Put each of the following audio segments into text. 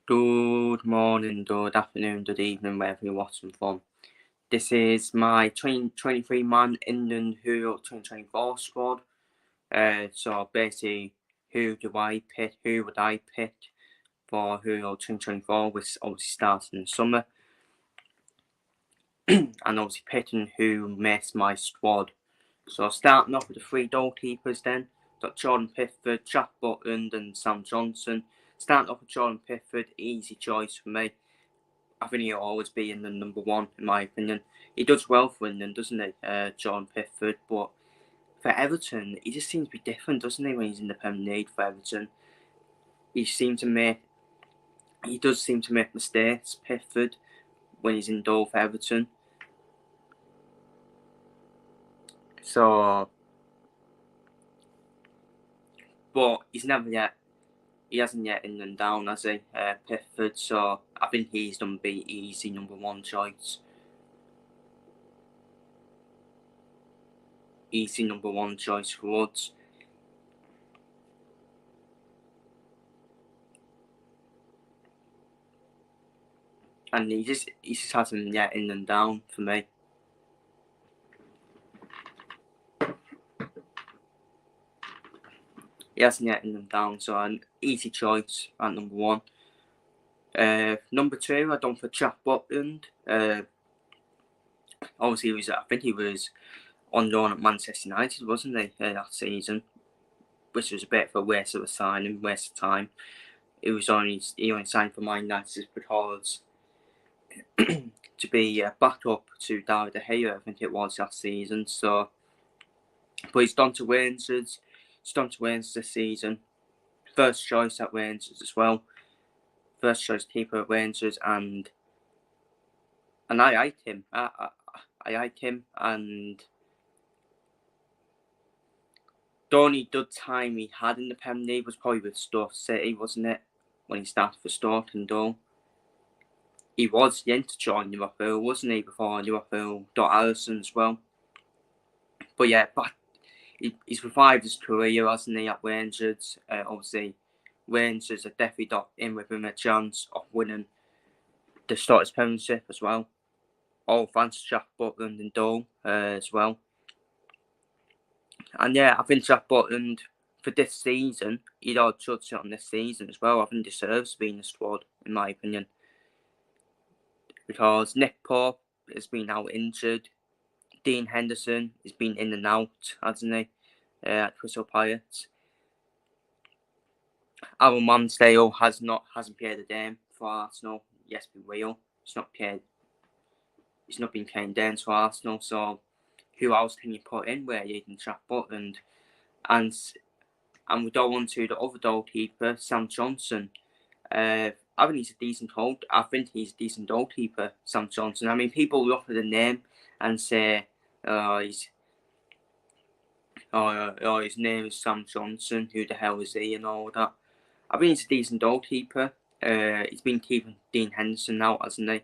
Good morning, good afternoon, good evening, wherever you're watching from. This is my 2023-man England Who 2024 squad. So basically, who would I pick for Who 2024, which obviously starts in the summer. And obviously picking who makes my squad. So starting off with the three goalkeepers then. Got Jordan Pickford, Jack Butland and Sam Johnson. Starting off with Jordan Pickford, easy choice for me. I think he'll always be in the number one, in my opinion. He does well for England, doesn't he, John Pickford? But for Everton, he just seems to be different, doesn't he, when he's in the Premier League for Everton? He does seem to make mistakes, Pickford, when he's in goal for Everton. So, but he hasn't yet England down, has he, Pickford? So I think he's going to be easy number one choice. Easy number one choice for us. And he just hasn't yet England down for me. He hasn't yet England down, so an easy choice at number one. Number two, I done for Jack Butland. Obviously, I think he was on loan at Manchester United, wasn't he, that season? Which was a bit of a waste of a signing, waste of time. He only signed for Man United because to be back up to David De Gea, I think it was that season. So, but he's done to Rangers. He's done to Rangers this season. First choice at Rangers as well. First choice keeper at Rangers, and I like him. I like him, and the only good time he had in the Premier League was probably with Stoke City, wasn't it? When he started for Stoke and Dole. He was yet to join Liverpool, wasn't he, before Liverpool got Alisson as well. But yeah, he's revived his career, hasn't he, at Rangers? Obviously, Rangers have definitely got in with him a chance of winning the Scottish Premiership as well. All thanks to Jack Butland and Dole as well. And yeah, I think Jack Butland, for this season, he'd all touch it on this season as well. I think deserves to be in the squad, in my opinion. Because Nick Pope has been out injured. Dean Henderson has been in and out, hasn't he, at Crystal Palace. Aaron Ramsdale hasn't played a game for Arsenal. Yes, be real. He's not been playing games for Arsenal, so who else can you put in where you can Jack Butland? And we go on to the other goalkeeper, Sam Johnson. I think he's a decent goalkeeper, Sam Johnson. I mean, people look at the name and say, his name is Sam Johnson. Who the hell is he and all that? I think he's a decent goalkeeper. He's been keeping Dean Henderson out, hasn't he?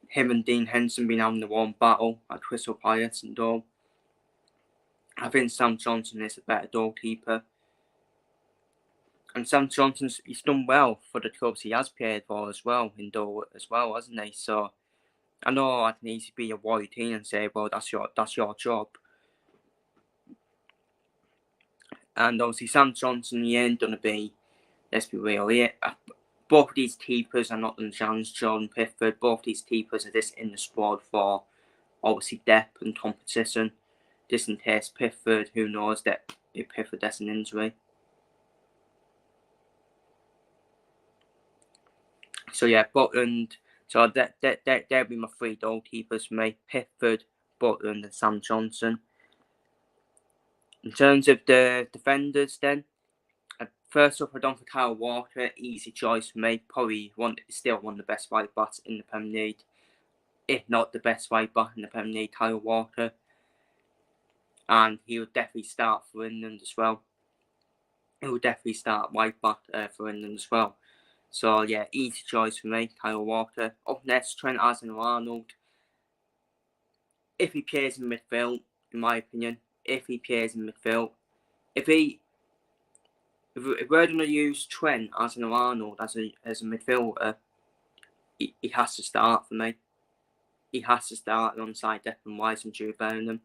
Him and Dean Henderson been having the one battle at Crystal Palace and all. I think Sam Johnson is a better goalkeeper. And Sam Johnson's he's done well for the clubs he has played for as well, in Dover as well, hasn't he? So I know I can easily be a Roy Keane and say, well, that's your job. And obviously Sam Johnson, he ain't gonna be, let's be real here. Both of these keepers are not the chance, Jordan Pickford. Both these keepers are just in the squad for obviously depth and competition. Just in case Pickford, who knows that if Pickford has an injury. So yeah, Butland. So that'll be my three goalkeepers for me: Pickford, Butland, and Sam Johnson. In terms of the defenders, then first up, I done for Kyle Walker. Easy choice for me. Probably still one of the best right backs in the Premier League, if not the best right back in the Premier League. Kyle Walker, and he would definitely start for England as well. He would definitely start right back for England as well. So yeah, easy choice for me, Kyle Walker. Up next, Trent Alexander-Arnold. If he plays in midfield, in my opinion, if he if we're going to use Trent as an Arnold as a midfielder, he has to start for me. He has to start alongside Declan Rice and Jude Bellingham.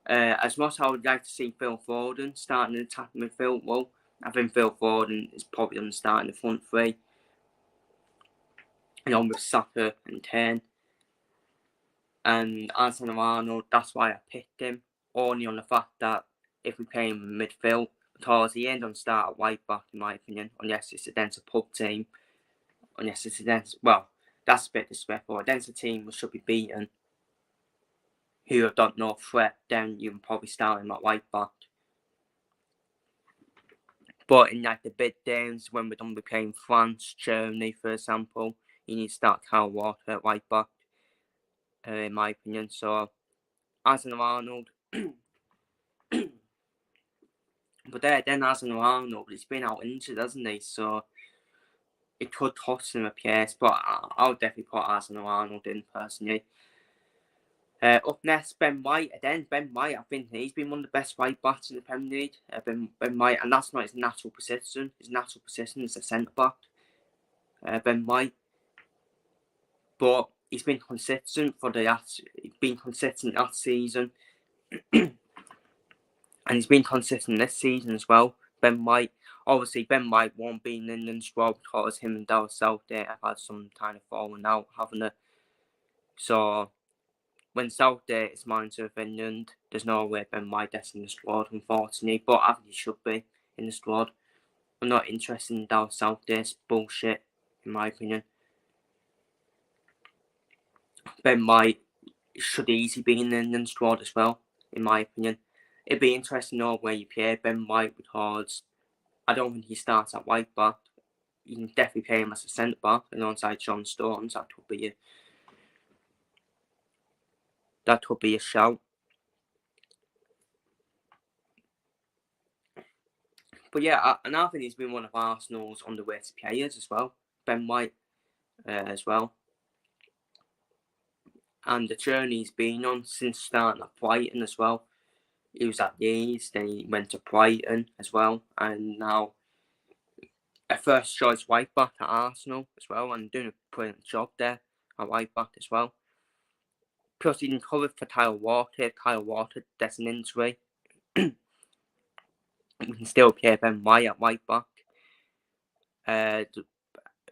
As much as I would like to see Phil Foden starting in attacking midfield, well, I think Phil Foden is probably going to start in the front three, along with Saka and Kane. And Alexander Arnold, that's why I picked him, only on the fact that if we play him in midfield, because he ain't going to start at right back, in my opinion, unless it's against a pub team, unless it's against, well, that's a bit disrespectful, against a team we should be beaten, who have got no threat, then you can probably start him at right back. But in like the big games, when we're going to be playing France, Germany, for example, you need to start Kyle Walker at right back, in my opinion. So, Alexander Arnold. But then Alexander Arnold, he's been out injured, hasn't he? So, it could cost him a place, but I'll definitely put Alexander Arnold in personally. Up next, Ben White. Again, Ben White, I think he's been one of the best right backs in the Premier League. Ben White, and that's not his natural position. His natural position is a centre back. Ben White, but he's been consistent last season, and he's been consistent this season as well. Ben White, obviously, Ben White won't be in the England squad because him and Darryl Southgate have had some kind of falling out, haven't they? So, when Southgate is manager of England, there's no way Ben White is in the squad, unfortunately, but I think he should be in the squad. I'm not interested in Darryl Southgate's bullshit, in my opinion. Ben White should easily be in the England squad as well, in my opinion. It'd be interesting to know where you play Ben White, because I don't think he starts at right back. You can definitely play him as a centre back alongside John Stones. That would be a shout. But yeah, and I think he's been one of Arsenal's underrated players as well, Ben White, as well. And the journey he's been on since starting at Brighton as well. He was at Leeds, then he went to Brighton as well, and now a first choice right back at Arsenal as well, and doing a brilliant job there at right back as well. Plus, he didn't cover for Kyle Walker. Kyle Walker, that's an injury. We can still play Ben White at right back.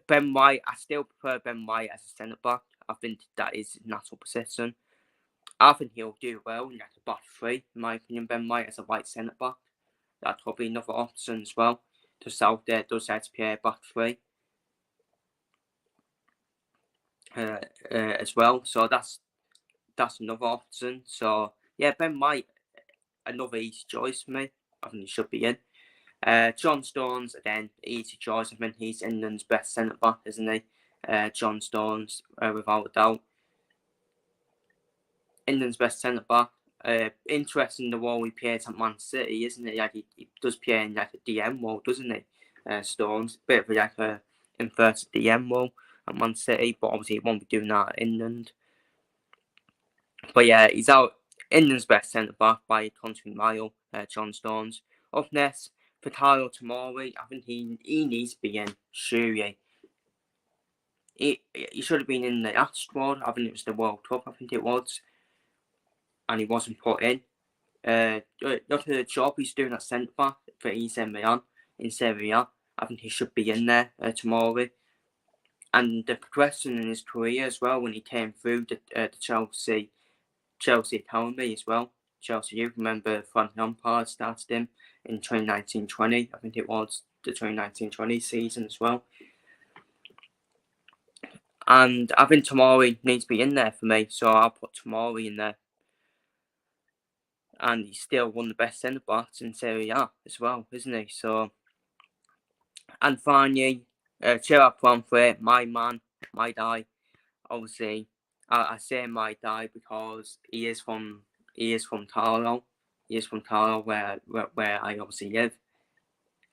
Ben White, I still prefer Ben White as a centre back. I think that is his natural position. I think he'll do well in like a back three, in my opinion. Ben White as a right centre back. That's probably another option as well. To Southgate does have to play back three as well. So that's another option. So yeah, Ben White, another easy choice for me. I think he should be in. John Stones, again, easy choice. I think he's England's best centre back, isn't he? John Stones, without a doubt. England's best centre back. Interesting the role he plays at Man City, isn't it? Like he does play in like a DM role, doesn't he? Stones, bit of like a inverted DM role at Man City, but obviously he won't be doing that at England. But yeah, he's out England's best centre back by a country mile. John Stones. Up next, Fikayo Tomori. I think he needs to be in. Surely. He should have been in the last squad. I think it was the World Cup. I think it was. And he wasn't put in. Look at the job he's doing at centre back for AC Milan in Serie A. I think he should be in there tomorrow. And the progression in his career as well, when he came through the Chelsea Academy as well. Chelsea, you remember Frank Lampard started him in 2019-20. I think it was the 2019-20 season as well. And I think Tomori needs to be in there for me, so I'll put Tomori in there. And he's still one of the best centre backs in Serie A as well, isn't he? So, and finally, Gerard Plumfrey, my man, my guy. Obviously, I say my guy because he is from Carlisle. He is from Carlisle, where I obviously live.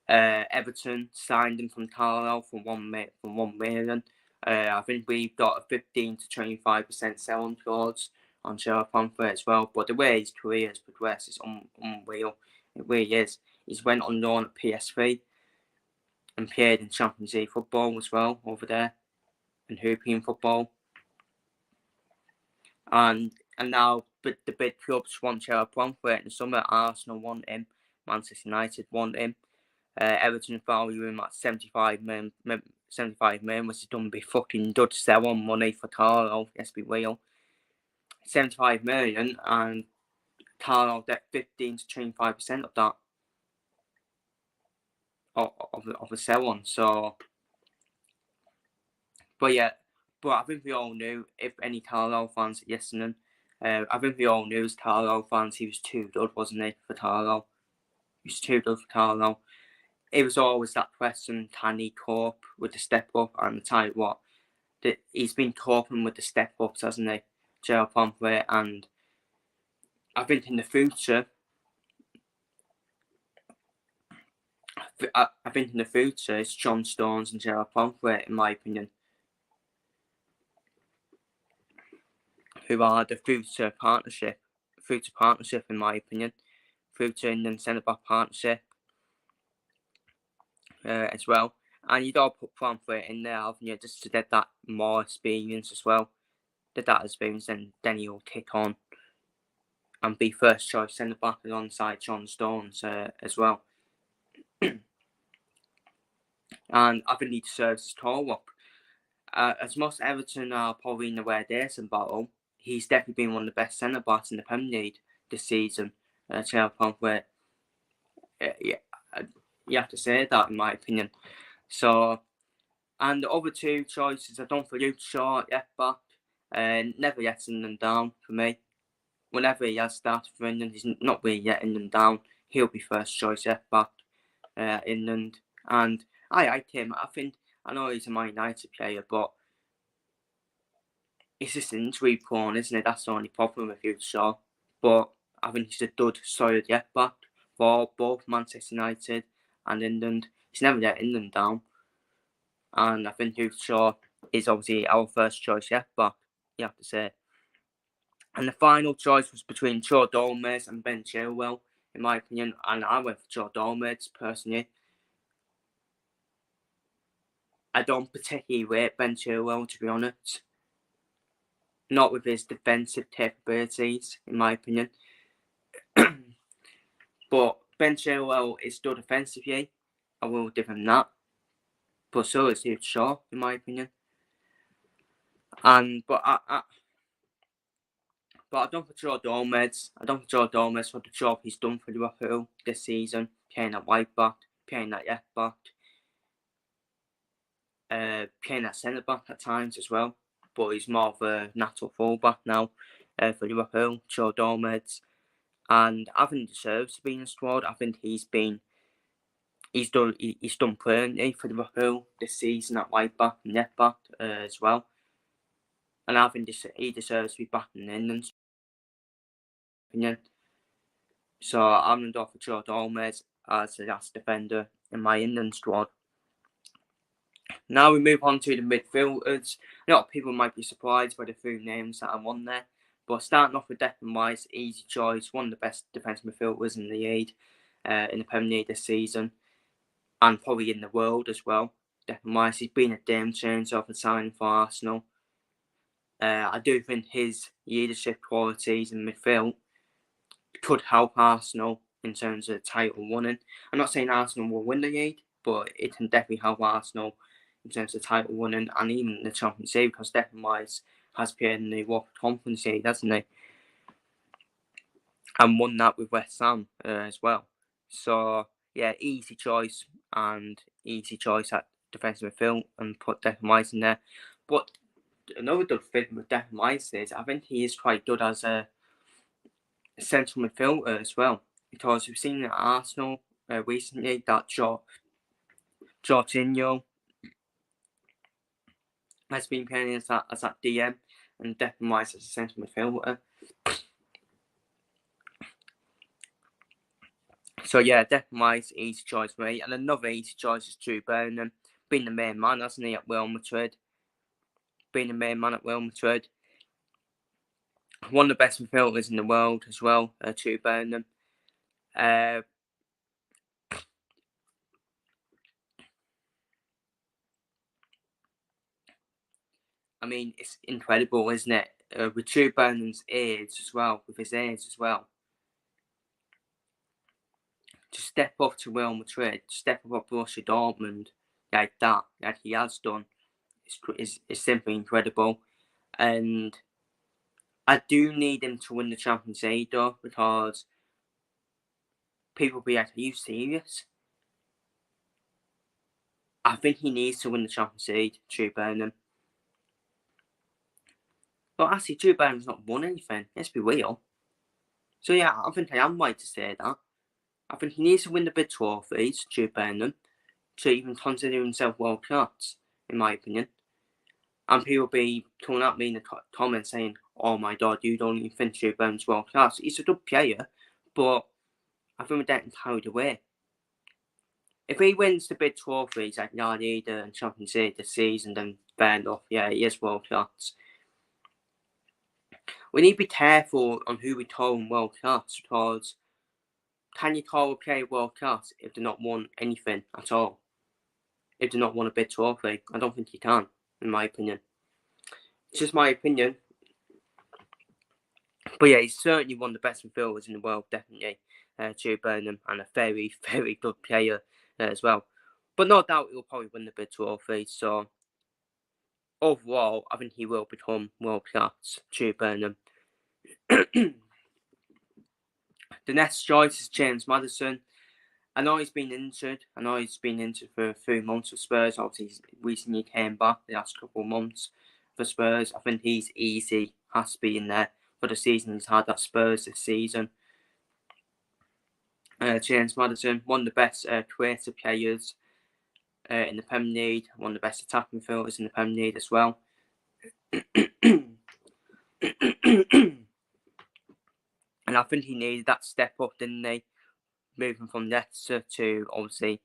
Everton signed him from Carlisle for $1 million. I think we've got a 15 to 25% selling clause on Gerard Plumfrey as well. But the way his career has progressed is unreal. It really is. He's went on loan at PSV. and played in Champions League football as well over there, and European football. And now the big clubs want Gerard Bromford in the summer. Arsenal want him, Manchester United want him. Everton value him at 75 million, which is done be fucking Dutch sell on money for Carlo, let's be real. 75 million, and Carlo get 15 to 25% of that of a sell on. So, but I think we all knew, if any Carlo fans are listening, I think we all knew as Carlo fans he was too good, wasn't he, for Carlo? He was too good for Carlo. It was always that question, can he cope with the step up? And I tell you what, he's been coping with the step ups, hasn't he, Gerard Bromford? And I think in the future, it's John Stones and Gerard Bromford, in my opinion, who are the future partnership, in my opinion, future England centre-back partnership as well. And you'd all put Bromford in there, haven't you, just to get that more experience as well. Get that experience, and then he'll kick on and be first choice centre-back alongside John Stones as well. And I think he deserves his call up. As most Everton are probably in the way decent battle, he's definitely been one of the best centre-backs in the Premier League this season. Gerard Bromford. You have to say that, in my opinion. So, and the other two choices, I don't feel Luke Shaw yet back. Never letting them down for me. Whenever he has started for England, he's not really letting them down. He'll be first choice left back England. And I like him. I know he's a Man United player, but it's just injury prone, isn't it? That's the only problem with Luke Shaw. But I think he's a good, solid left back for both Manchester United and England. He's never let England down. And I think Luke Shaw is obviously our first choice left back, you have to say. And the final choice was between Joe Gomez and Ben Chilwell, in my opinion. And I went for Joe Gomez, personally. I don't particularly rate Ben Chilwell, to be honest. Not with his defensive capabilities, in my opinion. But Ben Chilwell is still defensively. I will give him that. But so is Luke Shaw, in my opinion. But I don't for Joe Gomez. I don't for Joe Gomez for the job he's done for Liverpool this season, playing at right back, playing at left back, playing at centre back at times as well. But he's more of a natural fullback now for Liverpool, Joe Gomez. And I think he deserves to be in the squad. I think he's done plenty for Liverpool this season at right back and left back as well. And I think he deserves to be back in England's opinion. So I'm going to go for Joe Gomez as the last defender in my England squad. Now we move on to the midfielders. A lot of people might be surprised by the few names that I'm on there. But starting off with Declan Rice, easy choice, one of the best defensive midfielders in the league, in the Premier League this season, and probably in the world as well. Declan Rice, he's been a game changer for signing for Arsenal. I do think his leadership qualities in midfield could help Arsenal in terms of title winning. I'm not saying Arsenal will win the league, but it can definitely help Arsenal in terms of title winning and even the Champions League, because Declan Rice has played in the Europa Conference League, hasn't he? And won that with West Ham as well. So, yeah, easy choice at defensive midfield and put Declan Rice in there. But another good fit with Declan Rice is I think he is quite good as a central midfielder as well, because we've seen at Arsenal recently that Jorginho has been playing as that DM and Declan Rice as a central midfielder. So yeah, Declan Rice, easy choice for me. And another easy choice is Jude Bellingham, being the main man, hasn't he, at Real Madrid? One of the best midfielders in the world as well, Jude Bellingham. mean, it's incredible, isn't it? With Jude Bellingham's age as well, with his age as well. To step up to Real Madrid, step up Borussia Dortmund, like that, like he has done, is simply incredible. And I do need him to win the Champions League, though, because people will be like, are you serious? I think he needs to win the Champions League, Jude Bellingham. But actually, Jude Bellingham's not won anything, let's be real. So yeah, I think I am right to say that. I think he needs to win the big trophies, Jude Bellingham, to even consider himself world class, in my opinion. And people will be coming at me in the comments saying, oh my god, you don't even think Jude Bellingham's world class. He's a good player, but I think we're getting carried away. If he wins the big trophies like La Liga and Champions League this season, then fair enough, yeah, he is world class. We need to be careful on who we call world class, because can you call a player world class if they're not won anything at all? If they're not won a big trophy? I don't think you can, in my opinion. It's just my opinion. But yeah, he's certainly one of the best midfielders in the world, definitely. Jude Bellingham, and a very, very good player as well. But no doubt he'll probably win the big trophy. So overall, I think he will become world class, Jude Bellingham. The next choice is James Maddison. I know he's been injured. For a few months for Spurs. Obviously, he's recently came back the last couple of months for Spurs. I think he's easy, has to be in there for the season he's had at Spurs this season. James Maddison, one of the best creative players in the Premier League, one of the best attacking midfielders in the Premier League as well. And I think he needed that step up, didn't he? Moving from Leicester to, obviously,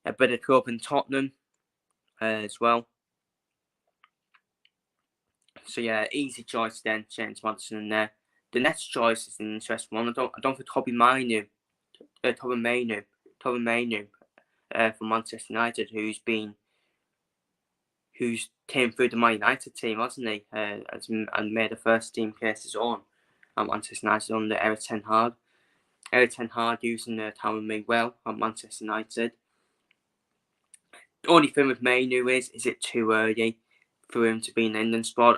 a better club in Tottenham as well. So yeah, easy choice then, James Maddison in there. The next choice is an interesting one. I don't think Toby Mainoo from Manchester United, who's came through the Man United team, hasn't he? And made a first team case his own at Manchester United under Erik ten Hag. Erik ten Hag using the Tyrone Miguel at Manchester United. The only thing with Mainoo is it too early for him to be in the England squad?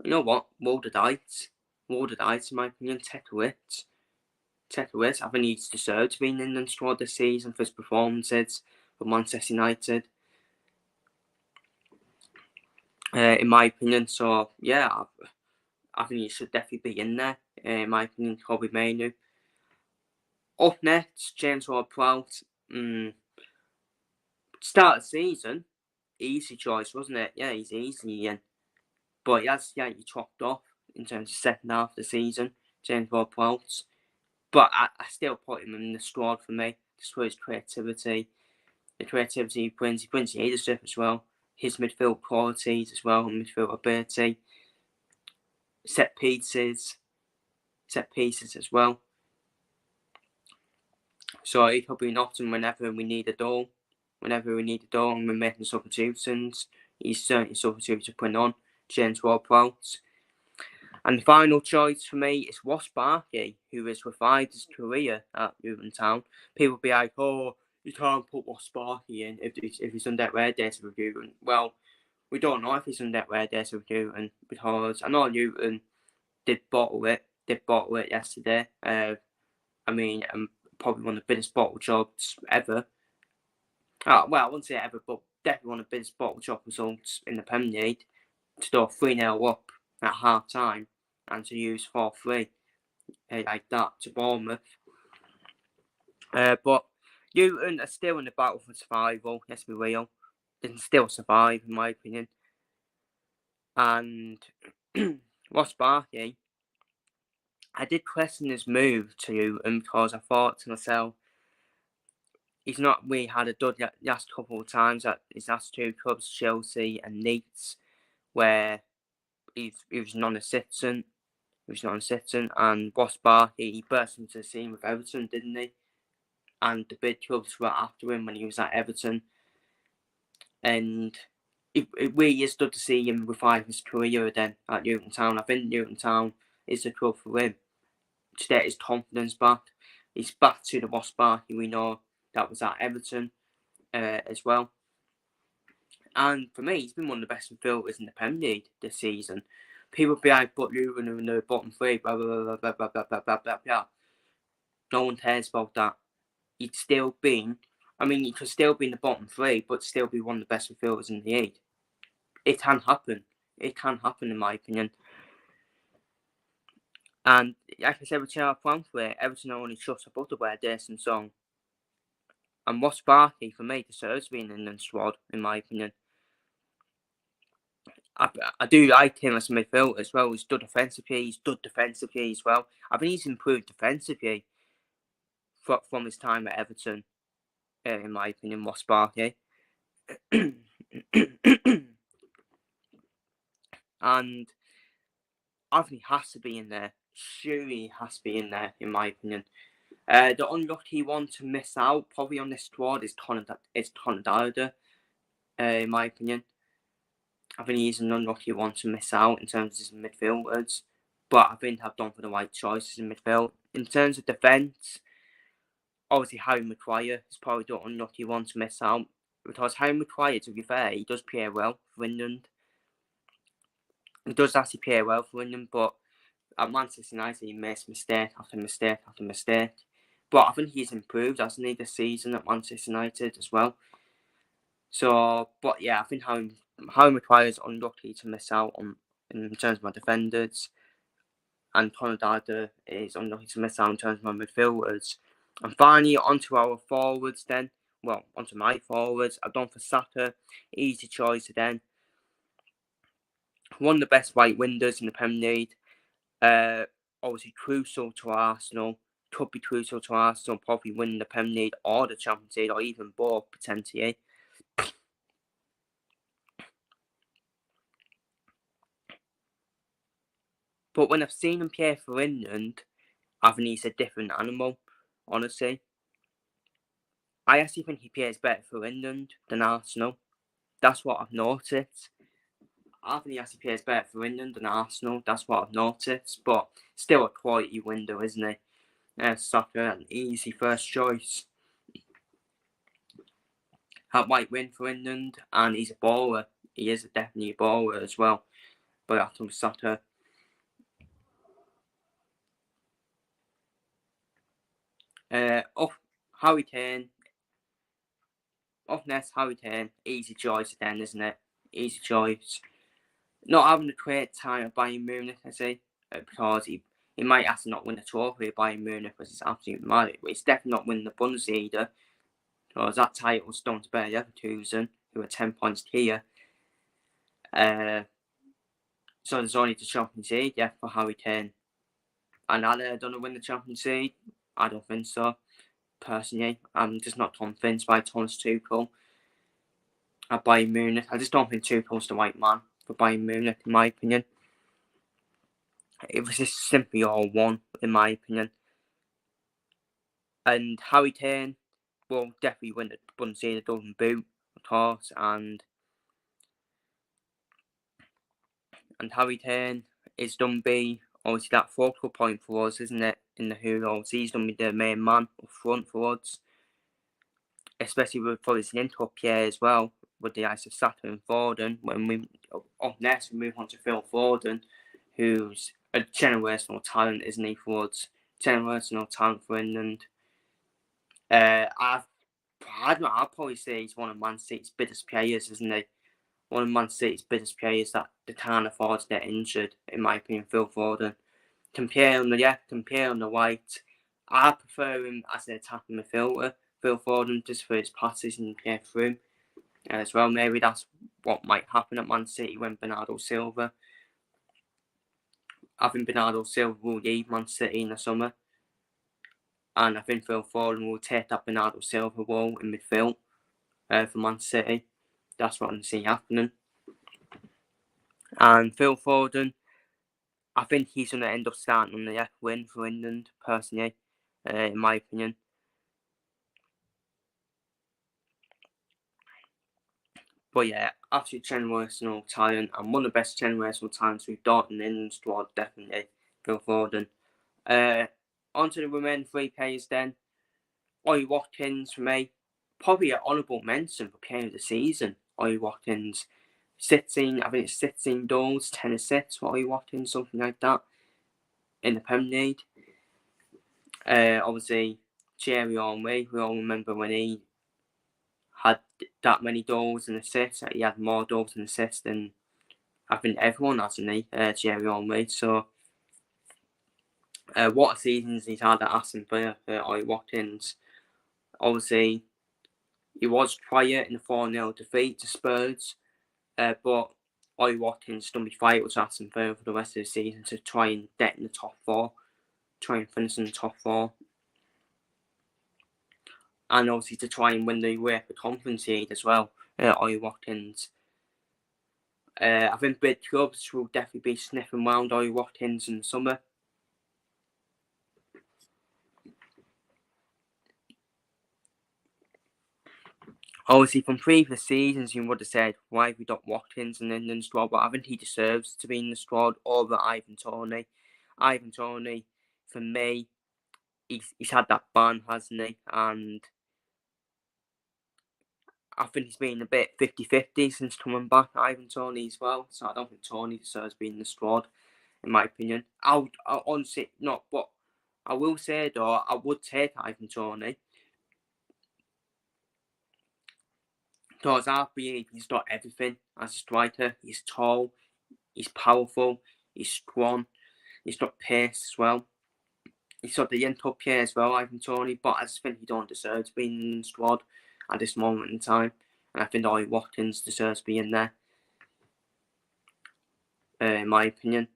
You know what? Roll the dice, in my opinion. Take a risk. I think he deserves to be in the England squad this season for his performances for Manchester United. In my opinion, so yeah, I think he should definitely be in there. In my opinion, Kobe Mainoo. Up next, James Ward-Prowse. Start of the season, easy choice, wasn't it? Yeah, he's easily in. But he has slightly chopped off in terms of second half of the season, James Ward-Prowse. But I still put him in the squad for me, just for his creativity. The creativity he brings leadership as well. His midfield qualities as well, and midfield ability. Set pieces as well. So he could be an option whenever we need a goal. And we're making substitutions, he's certainly substituted to put on James Ward-Prowse. And the final choice for me is Ross Barkley, who has revived his career at Luton Town. People will be like, oh, you can't put Ross Barkley in if he's on that rare days with Luton. Well, we don't know if he's on that rare days with Luton, because I know Luton did bottle it yesterday. Probably one of the biggest bottle jobs ever. Well, I wouldn't say ever, but definitely one of the biggest bottle job results in the Premier League. To go 3-0 up at half time and to use 4-3 like that to Bournemouth. But Luton are still in the battle for survival, let's be real. They can still survive, in my opinion. And Ross Barkley, I did question his move to Luton, because I thought to myself, he's not really had a dud last couple of times at his last two clubs, Chelsea and Leeds, where he was non-assistant. And Ross Barkley, he burst into the scene with Everton, didn't he? And the big clubs were after him when he was at Everton. And it really is good to see him revive his career then at Luton Town. I think Luton Town is the club for him to get his confidence back. He's back to the Ross Barkley we know that was at Everton as well. And for me, he's been one of the best midfielders in the Premier League this season. People be like, but Luton are in the bottom three, blah, blah, blah, blah, blah, blah, blah, blah, blah, blah. No one cares about that. He'd still been, he could still be in the bottom three, but still be one of the best midfielders in the league. It can happen. It can happen, in my opinion. And like I said with Charles Franklin, Everton only shut up Butterwear, Dayson Song. And Ross Barkley, for me, deserves to be in the England squad, in my opinion. I do like him as a midfielder as well. He's good defensively. He's good defensively as well. I think he's improved defensively from his time at Everton, in my opinion, Ross Barkley. And I think he has to be in there. Surely he has to be in there, in my opinion. The unlucky one to miss out probably on this squad is Conor Gallagher, in my opinion. I think he's an unlucky one to miss out in terms of his midfielders, but I think I've gone for the right choices in midfield. In terms of defence, obviously Harry Maguire is probably the unlucky one to miss out, because Harry Maguire, to be fair, he does play well for England. He does actually play well for England, but at Manchester United he makes mistake after mistake after mistake. But I think he's improved, hasn't he, this season at Manchester United as well. So, but yeah, I think Harry Maguire is unlucky to miss out on in terms of my defenders, and Conor Gallagher is unlucky to miss out in terms of my midfielders. And finally, onto our forwards then. Well, onto my forwards. I've gone for Saka, easy choice then. One of the best right wingers in the Premier League. Obviously crucial to Arsenal. Could be crucial to Arsenal, probably winning the Premier League or the Champions League, or even both potentially. But when I've seen him play for England, I think he's a different animal, honestly. I actually think he plays better for England than Arsenal. That's what I've noticed. I think he actually plays better for England than Arsenal. That's what I've noticed. But still a quality window, isn't he? Saka, an easy first choice. That might win for England, and he's a baller. He is definitely a baller as well. But I think Saka. Harry Kane. Up next, Harry Kane. Easy choice then, isn't it? Easy choice. Not having a great time at Bayern Munich, I say, because he might have to not win the trophy at Bayern Munich because it's absolutely mad. But he's definitely not winning the Bundesliga, because that title's done to Bayer Leverkusen, who are 10 points clear. So there's only the Champions League, yeah, for Harry Kane. And are they going to win the Champions League? I don't think so. Personally, I'm just not convinced by Thomas Tuchel at Bayern Munich. I just don't think Tuchel's the right man for Bayern Munich, in my opinion. It was just simply all one, in my opinion. And Harry Kane will definitely win the Bundesliga Golden Boot, of course. And Harry Kane is done be obviously that focal point for us, isn't it? In the Heroes, he's done be the main man up front for us, especially for his link-up play as well, with the likes of Saka and Foden. When we up next, we move on to Phil Foden, who's a generational talent, isn't he, for us? Generational talent for England. I'd probably say he's one of Man City's biggest players, isn't he? One of Man City's biggest players that they can't afford to get injured, in my opinion, Phil Foden. Compare on the right. I prefer him as an attacking midfielder, Phil Foden, just for his passes and play through as well. Maybe that's what might happen at Man City when Bernardo Silva. I think Bernardo Silva will leave Man City in the summer, and I think Phil Foden will take that Bernardo Silva role in midfield for Man City. That's what I'm seeing happening. And Phil Foden, I think he's going to end up starting on the left wing for England, personally, in my opinion. But yeah, absolute generational talent, and one of the best generational talents we've got in the England squad, definitely, Phil Foden. On to the remaining three players then. Ollie Watkins, for me, probably an honourable mention for player of the season. Ollie Watkins, 16, I think it's 16 goals, 10 assists for Ollie Watkins, something like that, in the Premier League. Obviously, Thierry Henry, we all remember when he had that many goals and assists. He had more goals and assists than I think everyone, hasn't he? Thierry Henry. So, what a season he's had at Aston Villa for Ollie Watkins. Obviously, he was quiet in the 4-0 defeat to Spurs, but Ollie Watkins done me fight with Aston Villa for the rest of the season to try and get in the top four, try and finish in the top four. And obviously to try and win the UEFA Conference League as well, Ollie Watkins. I think big clubs will definitely be sniffing around Ollie Watkins in the summer. Obviously, from previous seasons, you would have said, why have we got Watkins in the England squad? But I think he deserves to be in the squad over Ivan Toney. Ivan Toney, for me, he's had that ban, hasn't he? And I think he's been a bit 50-50 since coming back, Ivan Toney as well. So I don't think Toney deserves to be in the squad, in my opinion. I honestly not, but I will say though, I would take Ivan Toney. Because I believe he's got everything as a striker. He's tall, he's powerful, he's strong, he's got pace as well. He's got the top here as well, Ivan Toney, but I just think he don't deserve to be in the squad at this moment in time. And I think Ollie Watkins deserves to be in there, in my opinion.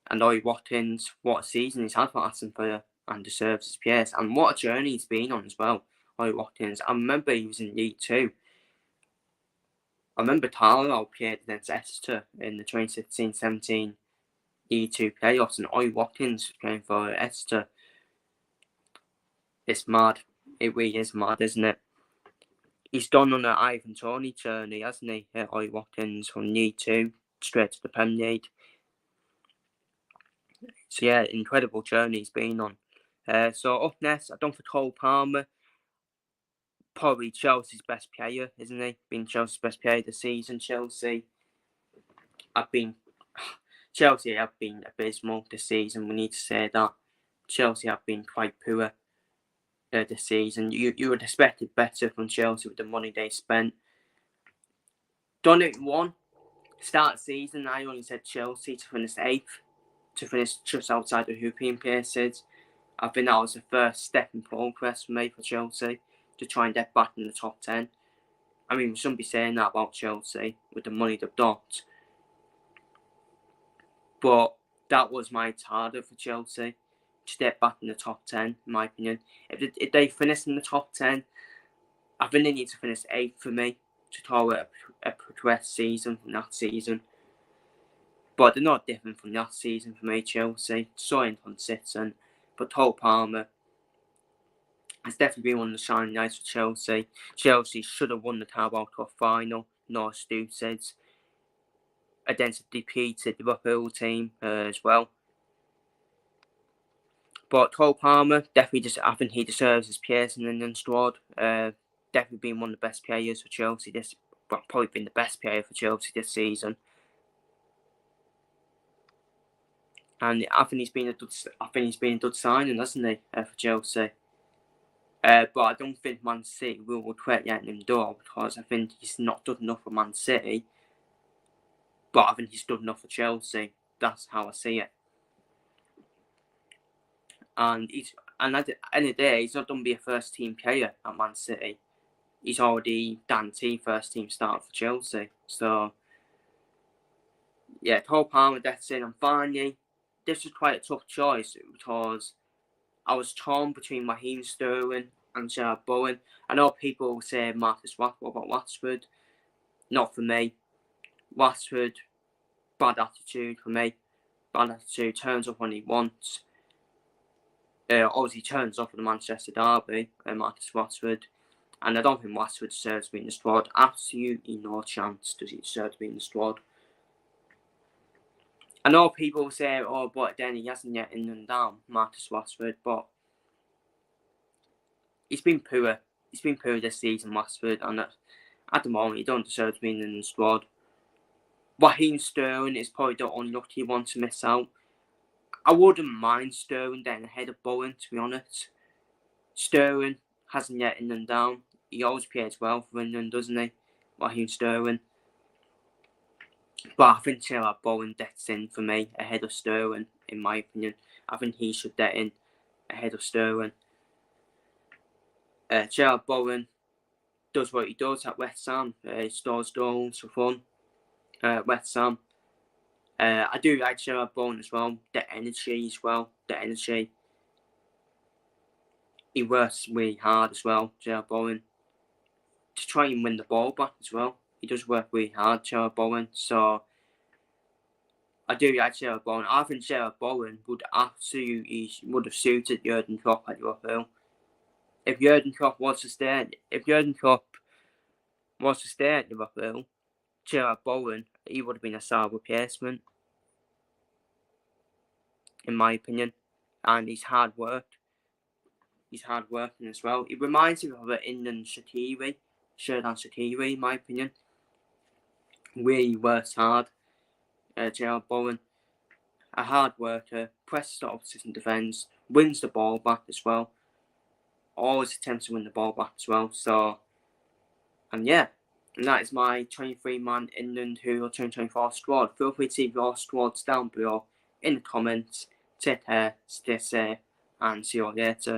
And Ollie Watkins, what a season he's had for Aston Villa, and deserves his place. And what a journey he's been on as well, Ollie Watkins. I remember he was in League 2. I remember Carlisle played against Exeter in the 2016-17 League 2 playoffs, and Ollie Watkins was playing for Exeter. It's mad. It really is mad, isn't it? He's done on an Ivan Toney journey, hasn't he? Ollie Watkins from League 2 straight to the Premier League. So yeah, incredible journey he's been on. So up next, I've done for Cole Palmer. Probably Chelsea's best player, isn't he? Been Chelsea's best player of the season. Chelsea have been abysmal this season. We need to say that. Chelsea have been quite poor this season. You would expect it better from Chelsea with the money they spent. Done it one. Start season, I only said Chelsea to finish 8th, to finish just outside the European places. I think that was the first step in progress for me for Chelsea to try and get back in the top 10. I mean, we shouldn't be saying that about Chelsea with the money they've got. But that was my target for Chelsea, to get back in the top 10, in my opinion. If they finish in the top 10, I think they need to finish 8th for me to call it a progress season from that season. But they're not different from that season for me, Chelsea. So inconsistent. But Cole Palmer has definitely been one of the shining lights for Chelsea. Chelsea should have won the Carabao Cup final, North Stewsheads, against a defeated Liverpool team as well. But Cole Palmer, definitely, I think he deserves his place in the England squad. Definitely been one of the best players for Chelsea probably been the best player for Chelsea this season. And I think he's been a good signing, hasn't he, for Chelsea? But I don't think Man City will regret letting him go, because I think he's not good enough for Man City. But I think he's good enough for Chelsea. That's how I see it. And at the end of the day, he's not going to be a first team player at Man City. He's already guaranteed first team start for Chelsea. So yeah, Cole Palmer, that's it. And finally, this was quite a tough choice, because I was torn between Raheem Sterling and Jarrod Bowen. I know people say Marcus Rashford about Rashford. Not for me. Rashford, bad attitude for me. Bad attitude, turns up when he wants. Obviously turns up for the Manchester derby, Marcus Rashford. And I don't think Westwood deserves to be in the squad. Absolutely no chance does he deserve to be in the squad. I know people say, oh, but then he hasn't yet in and down, Marcus Rashford, but he's been poor. He's been poor this season, Rashford, and at the moment, he don't deserve to be in the squad. Raheem Sterling is probably the unlucky one to miss out. I wouldn't mind Sterling then ahead of Bowen, to be honest. Sterling hasn't yet in and down. He always plays well for England, doesn't he? Raheem Sterling. But I think Gerard Bowen gets in for me ahead of Sterling, in my opinion. I think he should get in ahead of Sterling. Gerard Bowen does what he does at West Ham. He scores goals for fun. West Ham. I do like Gerard Bowen as well. The energy as well. The energy. He works really hard as well, Gerard Bowen, to try and win the ball back as well. He does work really hard, Gerard Bowen. So I do like Gerard Bowen. I think Gerard Bowen would have suited Jurgen Klopp at Liverpool. If Jurgen Klopp was to stay at Liverpool, Gerard Bowen, he would have been a solid replacement, in my opinion. And he's hard worked. He's hard working as well. He reminds me of an Indian Shaqiri, Sherdan Shaqiri, in my opinion. Really works hard. Gerard Bowen, a hard worker, presses the opposition defence, wins the ball back as well. Always attempts to win the ball back as well. So, and that is my 23-man England Hoover 2024 squad. Feel free to leave your squads down below in the comments. Take care, stay safe, and see you all later.